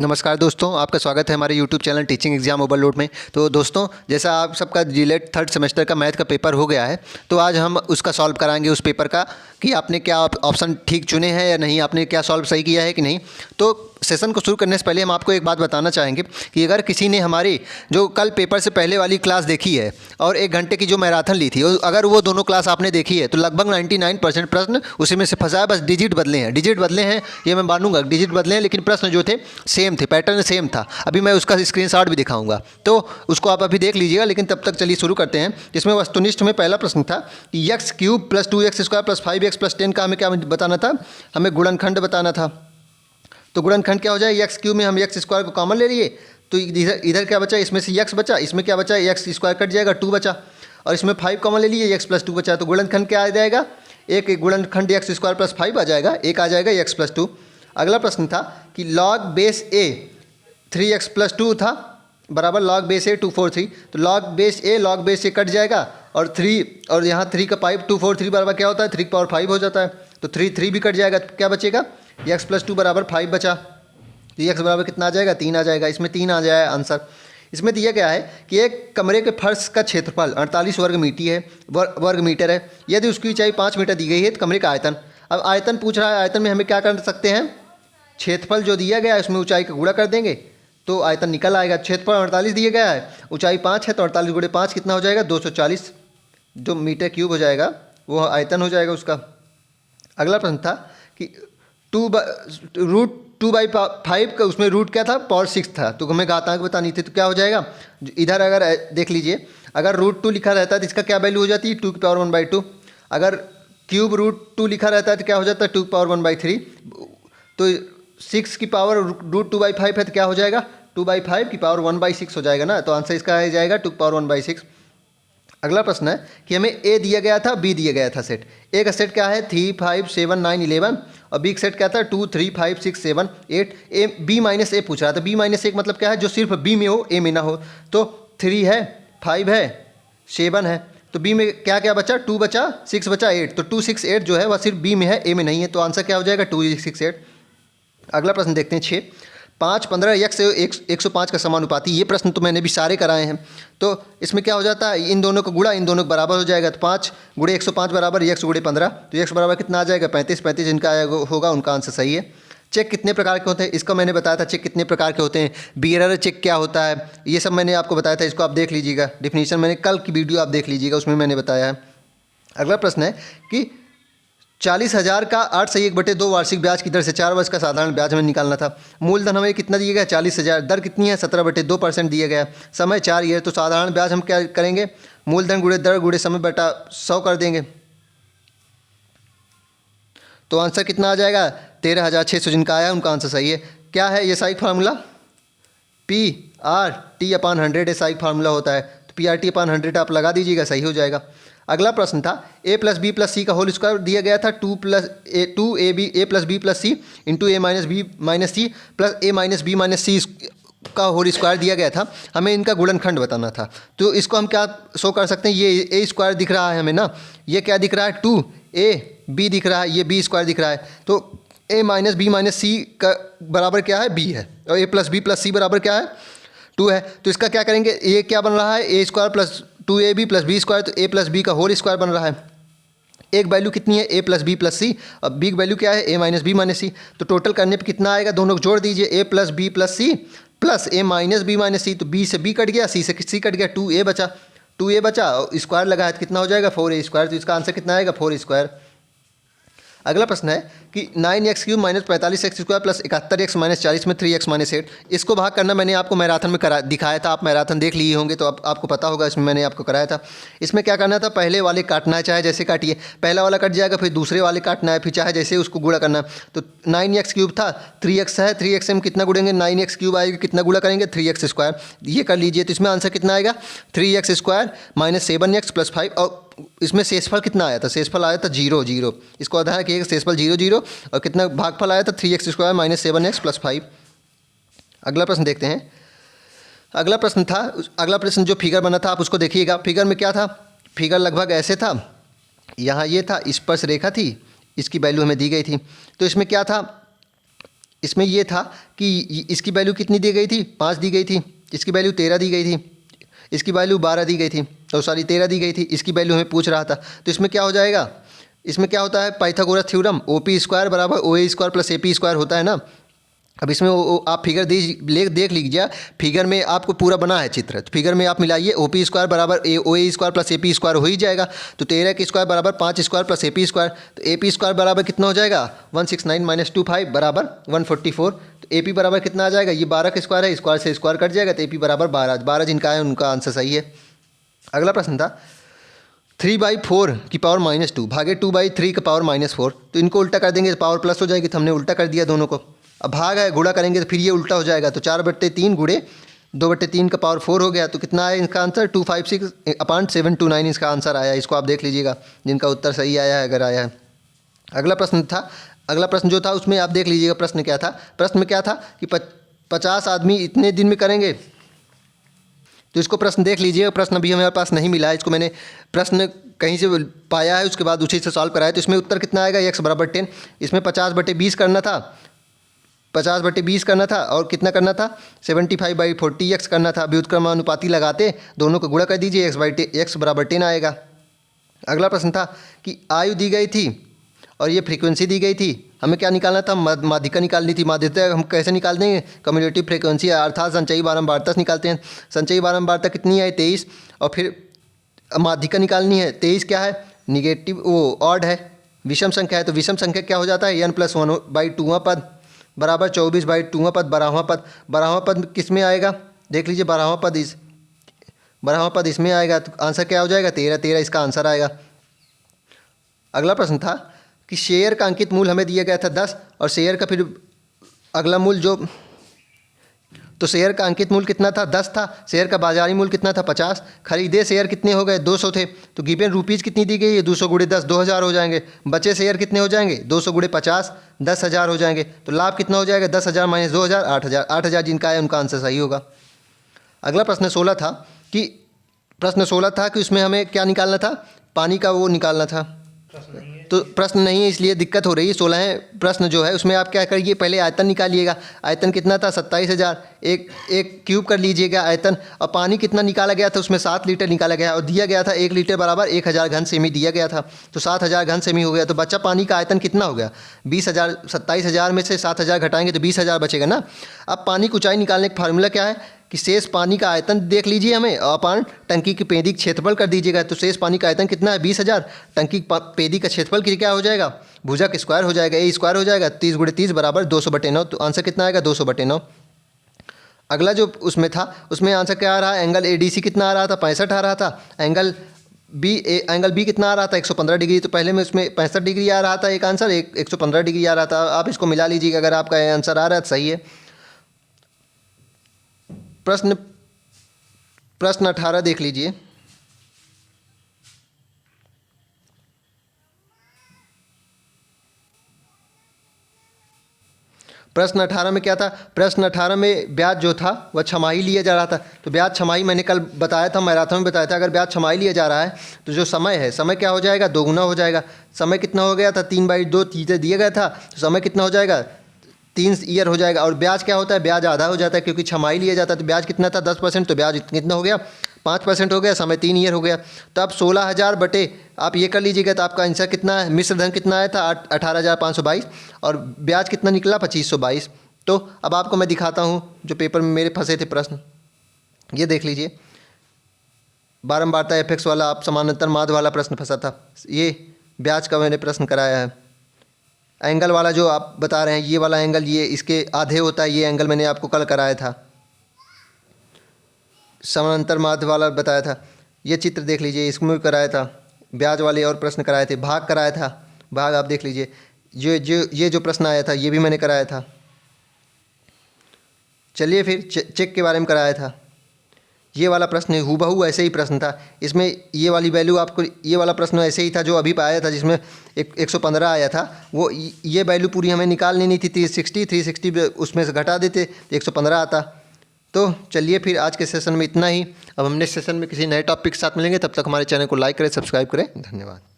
नमस्कार दोस्तों, आपका स्वागत है हमारे YouTube channel teaching exam overload में। तो दोस्तों, जैसा आप सबका जीलेट थर्ड सेमेस्टर का मैथ का पेपर हो गया है, तो आज हम उसका सॉल्व कराएंगे उस पेपर का कि आपने क्या ऑप्शन ठीक चुने हैं या नहीं, आपने क्या सॉल्व सही किया है कि नहीं। तो सेशन को शुरू करने से पहले हम आपको एक बात बताना चाहेंगे कि अगर किसी ने हमारी जो कल पेपर से पहले वाली क्लास देखी है और 1 घंटे की जो मैराथन ली थी, अगर वो दोनों क्लास आपने देखी है तो लगभग 99% प्रश्न उसी में से फंसा है। बस डिजिट बदले हैं ये मैं मानूंगा, डिजिट बदले हैं, लेकिन प्रश्न जो थे सेम थे, पैटर्न सेम था। अभी मैं उसका स्क्रीनशॉट भी दिखाऊंगा, तो उसको आप अभी देख लीजिएगा। लेकिन तब तक चलिए शुरू करते हैं। इसमें वस्तुनिष्ठ में पहला प्रश्न था कि x³ + 2x² + 5x + 10 का हमें क्या बताना था, हमें गुणनखंड बताना था। तो गुणनखंड क्या हो जाए, x³ में हम x² को कॉमन ले लिए, तो इधर क्या बचा, इसमें से x बचा, इसमें क्या बचा, x² कट जाएगा, 2 बचा, और इसमें 5 कॉमन ले लिए, x + 2 बचा। तो गुणनखंड क्या आ जाएगा, एक गुणनखंड x² + 5 आ जाएगा, एक आ जाएगा x + 2। अगला प्रश्न था कि log बेस a 3x + 2 था बराबर log बेस a 243। तो log बेस a कट जाएगा, और 3 और यहाँ 3 का 5 243 बराबर क्या होता है, 3 की पावर 5 हो जाता है। तो 3 भी कट जाएगा, तो क्या बचेगा, x + 2 बराबर 5 बचा। तो x बराबर कितना आ जाएगा, 3 आ जाएगा। इसमें 3 आ जाएगा आंसर। इसमें दिया गया है कि एक कमरे के फर्श का क्षेत्रफल 48 वर्ग मीटर है। यदि उसकी ऊंचाई 5 मीटर दी गई है तो कमरे का आयतन। अब आयतन पूछ रहा है, आयतन में हमें क्या कर सकते हैं, क्षेत्रफल जो दिया गया है उसमें ऊंचाई का गुणा कर देंगे तो आयतन निकल आएगा। क्षेत्रफल 48 दिया गया है, ऊंचाई 5 है, तो 48 × 5 कितना हो जाएगा, 240 जो मीटर क्यूब हो जाएगा, वो आयतन हो जाएगा उसका। अगला प्रश्न था कि √2/5 का, उसमें रूट क्या था, पावर 6 था, तो हमें घातांक बतानी थी। तो क्या हो जाएगा, इधर अगर देख लीजिए, अगर √2 लिखा रहता है तो इसका क्या वैल्यू हो जाती है, 2 की पावर 1/2। अगर क्यूब √2 लिखा रहता है तो क्या हो जाता है, 2 की पावर 1/3। तो 6 की पावर √2/5 है तो क्या हो जाएगा, 2/5 की पावर 1/6 हो जाएगा ना। तो आंसर इसका आ जाएगा 2 की पावर 1/6। अगला प्रश्न है कि हमें ए दिया गया था, बी दिया गया था सेट। ए का सेट क्या है, 3 5 7 9 11, और बी का सेट क्या था, 2 3 5 6 7 8। ए b-a पूछ रहा था। b-1 मतलब क्या है, जो सिर्फ बी में हो, ए में ना हो। तो 3 है, 5 है, 7 है, तो बी में क्या क्या बचा, 2 बचा, 6 बचा, 8। तो 2 6 8 जो है वह सिर्फ बी में है, ए में नहीं है। तो आंसर क्या हो जाएगा, 2 6 8। अगला प्रश्न देखते हैं 6। 5 15 x से 105 का समानुपाती। ये प्रश्न तो मैंने भी सारे कराए हैं। तो इसमें क्या हो जाता है, इन दोनों का गुणा इन दोनों के बराबर हो जाएगा। तो 5 × 105 बराबर x × 15। तो x बराबर कितना आ जाएगा, 35। 35 इनका होगा, उनका आंसर सही है। चेक कितने प्रकार के होते हैं, इसका मैंने बताया था चेक कितने प्रकार के होते हैं। बियरर चेक क्या होता है, ये सब मैंने आपको बताया था, इसको आप देख लीजिएगा। डिफिनीशन मैंने कल की वीडियो आप देख लीजिएगा, उसमें मैंने बताया है। अगला प्रश्न है कि 40,000 का 8 से 1/2 वार्षिक ब्याज की दर से 4 वर्ष का साधारण ब्याज हमें निकालना था। मूलधन हमें कितना दिया गया, 40,000। दर कितनी है, 17/2% दिया गया। समय 4 ईयर। तो साधारण ब्याज हम क्या करेंगे, मूलधन गुणे दर गुणे समय बटा 100 कर देंगे। तो आंसर कितना आ जाएगा, 13,600। जिनका आया उनका आंसर सही है। क्या है ये साइक फार्मूला, PRT/100 ये साइक फार्मूला होता है। तो PRT/100 आप लगा दीजिएगा, सही हो जाएगा। अगला प्रश्न था a + b + c का होल स्क्वायर दिया गया था, 2ab + b + c into a - b - c plus a - b - c का होल स्क्वायर दिया गया था। हमें इनका गुणनखंड बताना था। तो इसको हम क्या शो कर सकते हैं, ये a² दिख रहा है हमें ना, ये क्या दिख रहा है, 2ab दिख रहा है, ये b² दिख रहा है। तो a - b - c का बराबर क्या है, b है, और a + b + c बराबर क्या है, 2 है। तो इसका क्या करेंगे, ये क्या बन रहा है, a² + 2ab + b²। तो a + b का होल स्क्वायर बन रहा है। एक वैल्यू कितनी है, a + b + c, और b की वैल्यू क्या है, a - b - c। तो टोटल करने पे कितना आएगा, दोनों को जोड़ दीजिए, a + b + c plus a - b - c। तो b से b कट गया, c से c कट गया, 2a बचा। 2a बचा, स्क्वायर लगाया तो कितना हो जाएगा, 4a²। तो इसका आंसर कितना आएगा, 4a²। अगला प्रश्न है कि 9x³ - 45x² + 71x - 40 में 3x - 8। इसको भाग करना मैंने आपको मैराथन में दिखाया था, आप मैराथन देख लिए होंगे तो अब आपको पता होगा, इसमें मैंने आपको कराया था। इसमें क्या करना था, पहले वाले काटना है, चाहे जैसे काटिए, पहला वाला कट जाएगा, फिर दूसरे वाले काटना है, फिर चाहे जैसे उसको गुणा करना है। तो 9x³ था, 3x है, 3x से हम कितना गुणेंगे, 9x³ आएगा, कितना गुणा करेंगे, 3x²। ये कर लीजिए। तो इसमें आंसर कितना आएगा, 3x² - 7x + 5। और इसमें शेषफल कितना आया था, शेषफल आया था 0 0। इसको आधार किए शेषफल 0 0, और कितना भागफल आया था, 3x² - 7x + 5। अगला प्रश्न देखते हैं। अगला प्रश्न जो फिगर बना था आप उसको देखिएगा। फिगर में क्या था, फिगर लगभग ऐसे था, यहाँ ये था, स्पर्श रेखा थी, इसकी वैल्यू हमें दी गई थी। तो इसमें क्या था, इसमें ये था कि इसकी वैल्यू कितनी दी गई थी, 5 दी गई थी, इसकी वैल्यू 13 दी गई थी, इसकी वैल्यू 12 दी गई थी, तो सॉरी 13 दी गई थी, इसकी वैल्यू हमें पूछ रहा था। तो इसमें क्या हो जाएगा, इसमें क्या होता है, पाइथागोरस थ्योरम OP² बराबर OA² प्लस AP² होता है ना। अब इसमें आप फिगर देख लीजिए, फिगर में आपको पूरा बना है चित्र, तो फिगर में आप मिलाइए, OP² बराबर OA² प्लस AP² हो ही जाएगा। तो 13 के स्क्वायर बराबर 5² प्लस AP², तो AP² बराबर कितना हो जाएगा 169 माइनस 25 बराबर 144। तो AP बराबर कितना आ जाएगा, ये 12 का स्क्वायर है, स्क्वायर से स्क्वायर कट जाएगा, तो AP बराबर 12 जिनका है उनका आंसर सही है। अगला प्रश्न था 3/4 की पावर -2 भागे 2/3 का पावर -4, तो इनको उल्टा कर देंगे तो पावर प्लस हो जाएगी, तो हमने उल्टा कर दिया दोनों को। अब भाग है, गुणा करेंगे तो फिर ये उल्टा हो जाएगा, तो 4/3 गुणे 2/3 का पावर 4 हो गया, तो कितना आया इसका आंसर 256/729 इसका आंसर आया। इसको आप देख लीजिएगा जिनका उत्तर सही आया है, अगर आया है। अगला प्रश्न जो था उसमें आप देख लीजिएगा प्रश्न क्या था। प्रश्न में क्या था कि 50 आदमी इतने दिन में करेंगे, तो इसको प्रश्न देख लीजिएगा। प्रश्न अभी हमारे पास नहीं मिला है, इसको मैंने प्रश्न कहीं से पाया है, उसके बाद उसी से सॉल्व कराया। तो इसमें उत्तर कितना आएगा, x बराबर 10। इसमें 50/20 करना था, 50/20 करना था, और कितना करना था 75/40x करना था। व्युत्क्रमानुपाती लगाते दोनों को गुणा कर दीजिए, x बराबर 10 आएगा। अगला प्रश्न था कि आयु दी गई थी और ये फ्रीक्वेंसी दी गई थी, हमें क्या निकालना था, माध्यिका निकालनी थी। माध्यिका हम कैसे निकाल देंगे, कम्युलेटिव फ्रीक्वेंसी अर्थात संचयी बारंबारता से निकालते हैं। संचयी बारंबारता कितनी है 23, और फिर माध्यिका निकालनी है। 23 क्या है, निगेटिव वो ऑड है, विषम संख्या है, तो विषम संख्या क्या हो जाता है n+1/2वां पद बराबर 24/2वां पद 12वां पद। 12वां पद किस में आएगा, देख लीजिए 12वां पद इसमें आएगा, तो आंसर क्या हो जाएगा 13 इसका आंसर आएगा। अगला प्रश्न था कि शेयर का अंकित मूल्य हमें दिया गया था 10, और शेयर का फिर अगला मूल्य जो, तो शेयर का अंकित मूल्य कितना था 10 था, शेयर का बाजारी मूल्य कितना था 50, खरीदे शेयर कितने हो गए 200 थे, तो गिवन रुपीज़ कितनी दी गई है 200 गुणे 10 2000 हो जाएंगे। बचे शेयर कितने हो जाएंगे 200 गुणे 50 10,000 हो जाएंगे। तो लाभ कितना हो जाएगा 10,000 माइनस 2,000 8,000 जिनका है उनका आंसर सही होगा। अगला प्रश्न 16 था कि उसमें हमें क्या निकालना था, पानी का वो निकालना था, तो प्रश्न नहीं है इसलिए दिक्कत हो रही है। 16 प्रश्न जो है उसमें आप क्या करिए, पहले आयतन निकालिएगा। आयतन कितना था 27,000, एक क्यूब कर लीजिएगा आयतन। और पानी कितना निकाला गया था, उसमें 7 लीटर निकाला गया, और दिया गया था 1 लीटर बराबर 1000 घन सेमी दिया गया था, तो 7000 घन सेमी हो गया। तो बच्चा पानी का आयतन कितना हो गया 20,000, 27,000 में से 7,000 घटाएंगे तो 20,000 बचेगा ना। अब पानी की ऊंचाई निकालने का फार्मूला क्या है कि शेष पानी का आयतन देख लीजिए हमें, अपान टंकी की पेदी का क्षेत्रफल कर दीजिएगा। तो शेष पानी का आयतन कितना है 20,000, टंकी पेदी का क्षेत्रफल क्या हो जाएगा, भुजा का स्क्वायर हो जाएगा, ए स्क्वायर हो जाएगा, 30 गुणे 30 बराबर 200/9। तो आंसर कितना आएगा 200/9। अगला जो उसमें था उसमें आंसर क्या आ रहा है, एंगल ADC कितना आ रहा था 65 आ रहा था, एंगल बी कितना आ रहा था 115 डिग्री। तो पहले में उसमें 65 डिग्री आ रहा था एक आंसर, 115 डिग्री आ रहा था। आप इसको मिला लीजिएगा, अगर आपका आंसर आ रहा है तो सही है। प्रश्न 18 देख लीजिए। प्रश्न 18 में क्या था, प्रश्न 18 में ब्याज जो था वह छमाही लिया जा रहा था। तो ब्याज छमाही मैंने कल बताया था, मैराथन में बताया था, अगर ब्याज छमाही लिया जा रहा है तो जो समय है, समय क्या हो जाएगा दोगुना हो जाएगा। समय कितना हो गया था 3/2 चीज़ें दिया गया था, तो समय कितना हो जाएगा 3 ईयर हो जाएगा। और ब्याज क्या होता है, ब्याज आधा हो जाता है, क्योंकि छमाही लिया जाता है। तो ब्याज कितना था 10%, तो ब्याज कितना हो गया 5% हो गया, समय 3 ईयर हो गया। तो अब 16,000 बटे आप ये कर लीजिएगा, तो आपका आंसर कितना है, मिश्र धन कितना आया था 18,522, और ब्याज कितना निकला 2522। तो अब आपको मैं दिखाता हूँ जो पेपर में मेरे फंसे थे प्रश्न, ये देख लीजिए। बारंबारता FX वाला, आप समानांतर माध्य वाला प्रश्न फंसा था, ये ब्याज का मैंने प्रश्न कराया है। एंगल वाला जो आप बता रहे हैं, ये वाला एंगल ये इसके आधे होता है, ये एंगल मैंने आपको कल कराया था। समानांतर माध्य वाला बताया था, ये चित्र देख लीजिए, इसमें भी कराया था। ब्याज वाले और प्रश्न कराए थे, भाग कराया था, भाग आप देख लीजिए। ये जो प्रश्न आया था ये भी मैंने कराया था। चलिए फिर चेक के बारे में कराया था। ये वाला प्रश्न हूबहू ऐसे ही प्रश्न था, इसमें ये वाली वैल्यू आपको, ये वाला प्रश्न ऐसे ही था जो अभी पाया था, जिसमें 115 आया था, वो ये वैल्यू पूरी हमें निकाल लेनी थी। 360 उसमें से घटा देते 115 आता। तो चलिए फिर आज के सेशन में इतना ही। अब हम नेक्स्ट सेशन में किसी नए टॉपिक के साथ मिलेंगे, तब तक हमारे चैनल को लाइक करें, सब्सक्राइब करें। धन्यवाद।